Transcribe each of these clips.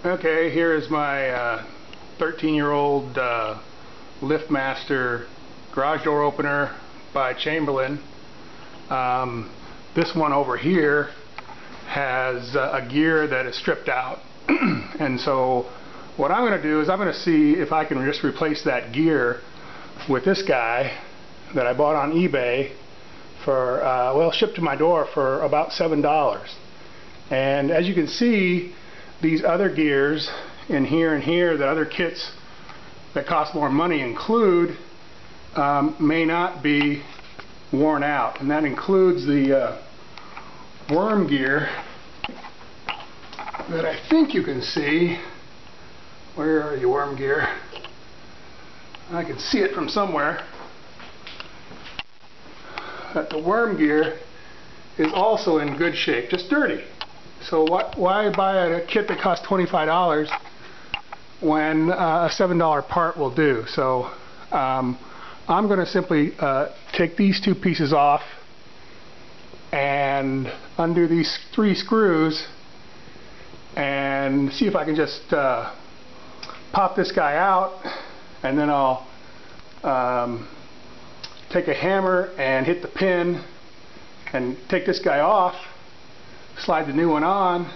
Okay, here is my 13-year-old LiftMaster garage door opener by Chamberlain. This one over here has a gear that is stripped out. And so what I'm going to do is I'm going to see if I can just replace that gear with this guy that I bought on eBay for, well, shipped to my door for about $7. And as you can see, these other gears in here and here that other kits that cost more money include may not be worn out, and that includes the worm gear that I think you can see. Where are you, worm gear? I can see it from somewhere. That the worm gear is also in good shape, just dirty. So why buy a kit that costs $25 when a $7 part will do? So I'm going to simply take these two pieces off and undo these 3 screws and see if I can just pop this guy out, and then I'll take a hammer and hit the pin and take this guy off, slide the new one on,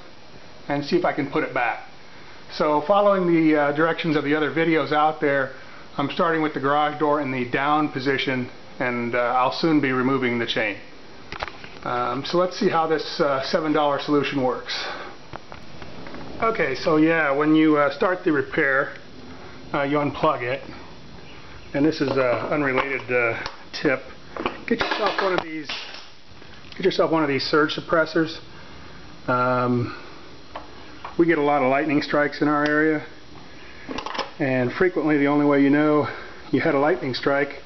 and see if I can put it back. So following the directions of the other videos out there, I'm starting with the garage door in the down position, and I'll soon be removing the chain. So let's see how this $7 solution works. Okay, so yeah, when you start the repair, you unplug it, and this is an unrelated tip. Get yourself one of these. Get yourself one of these surge suppressors. We get a lot of lightning strikes in our area, and frequently the only way you know you had a lightning strike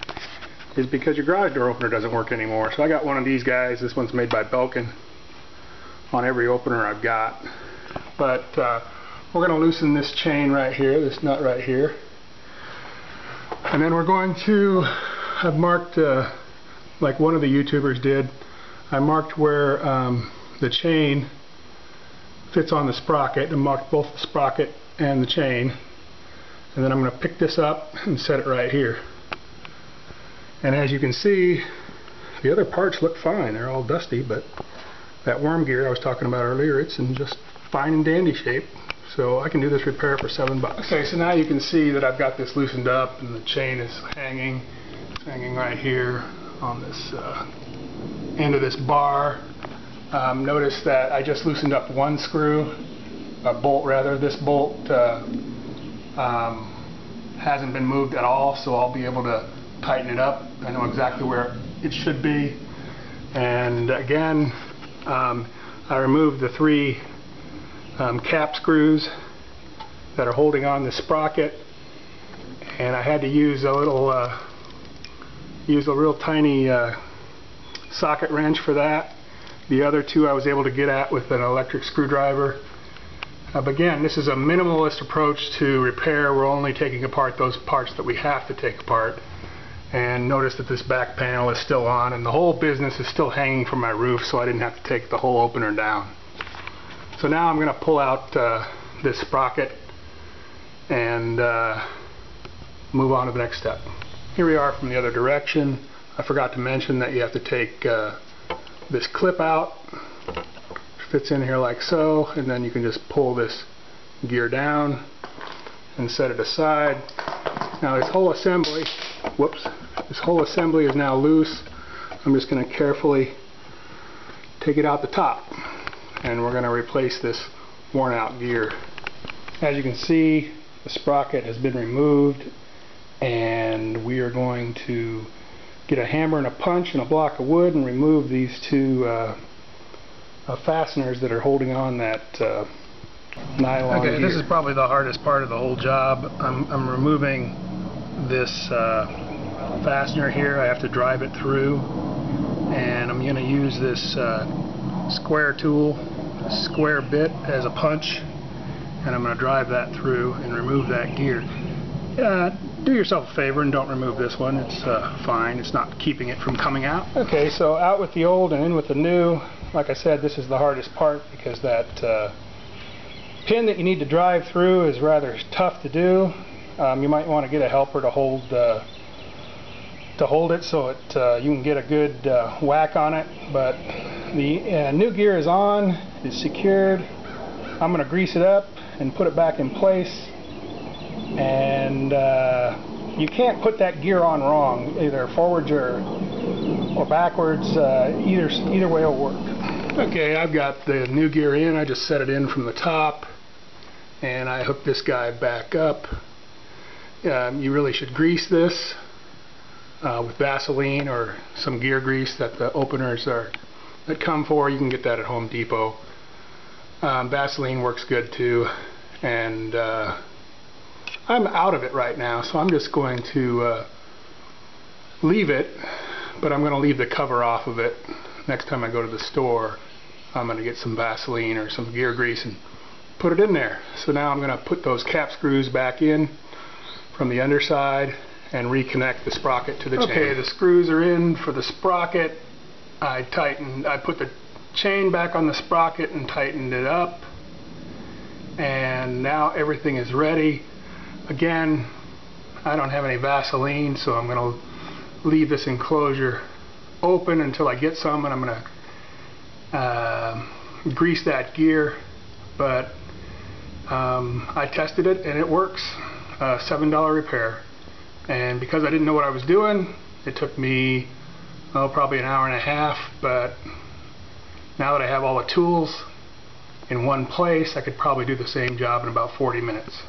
is because your garage door opener doesn't work anymore. So I got one of these guys. This one's made by Belkin on every opener I've got. But we're going to loosen this chain right here, this nut right here, and then we're going to, I've marked like one of the YouTubers did, I marked where the chain fits on the sprocket, and marked both the sprocket and the chain, and then I'm going to pick this up and set it right here. And as you can see, the other parts look fine. They're all dusty, but that worm gear I was talking about earlier, it's in just fine and dandy shape. So I can do this repair for $7. Okay, so now you can see that I've got this loosened up, and the chain is hanging. It's hanging right here on this end of this bar. Notice that I just loosened up one screw, a bolt rather. This bolt hasn't been moved at all, so I'll be able to tighten it up. I know exactly where it should be. And again, I removed the 3 cap screws that are holding on the sprocket, and I had to use a little real tiny socket wrench for that. The other 2 I was able to get at with an electric screwdriver. But again, this is a minimalist approach to repair. We're only taking apart those parts that we have to take apart. And notice that this back panel is still on, and the whole business is still hanging from my roof, so I didn't have to take the whole opener down. So now I'm going to pull out this sprocket and move on to the next step. Here we are from the other direction. I forgot to mention that you have to take this clip out. It fits in here like so, and then you can just pull this gear down and set it aside. Now this whole assembly, this whole assembly is now loose. I'm just going to carefully take it out the top, and we're going to replace this worn out gear. As you can see, the sprocket has been removed, and we are going to get a hammer and a punch and a block of wood and remove these 2 fasteners that are holding on that nylon gear. Okay, this is probably the hardest part of the whole job. I'm removing this fastener here. I have to drive it through, and I'm going to use this square tool, square bit, as a punch, and I'm going to drive that through and remove that gear. Do yourself a favor and don't remove this one. It's fine. It's not keeping it from coming out. Okay, so out with the old and in with the new. Like I said, this is the hardest part because that pin that you need to drive through is rather tough to do. You might want to get a helper to hold it so you can get a good whack on it. But the new gear is on, it's secured. I'm going to grease it up and put it back in place. And you can't put that gear on wrong, either forwards or backwards. Either way will work. Okay, I've got the new gear in. I just set it in from the top, and I hook this guy back up. You really should grease this with Vaseline or some gear grease that the openers that come for. You can get that at Home Depot. Vaseline works good too, and I'm out of it right now, so I'm just going to leave it, but I'm going to leave the cover off of it. Next time I go to the store, I'm going to get some Vaseline or some gear grease and put it in there. So now I'm going to put those cap screws back in from the underside and reconnect the sprocket to the chain. Okay, the screws are in for the sprocket. I put the chain back on the sprocket and tightened it up, and now everything is ready. Again, I don't have any Vaseline, so I'm going to leave this enclosure open until I get some, and I'm going to grease that gear. But I tested it and it works. $7 repair, and because I didn't know what I was doing, it took me probably an hour and a half. But now that I have all the tools in one place, I could probably do the same job in about 40 minutes.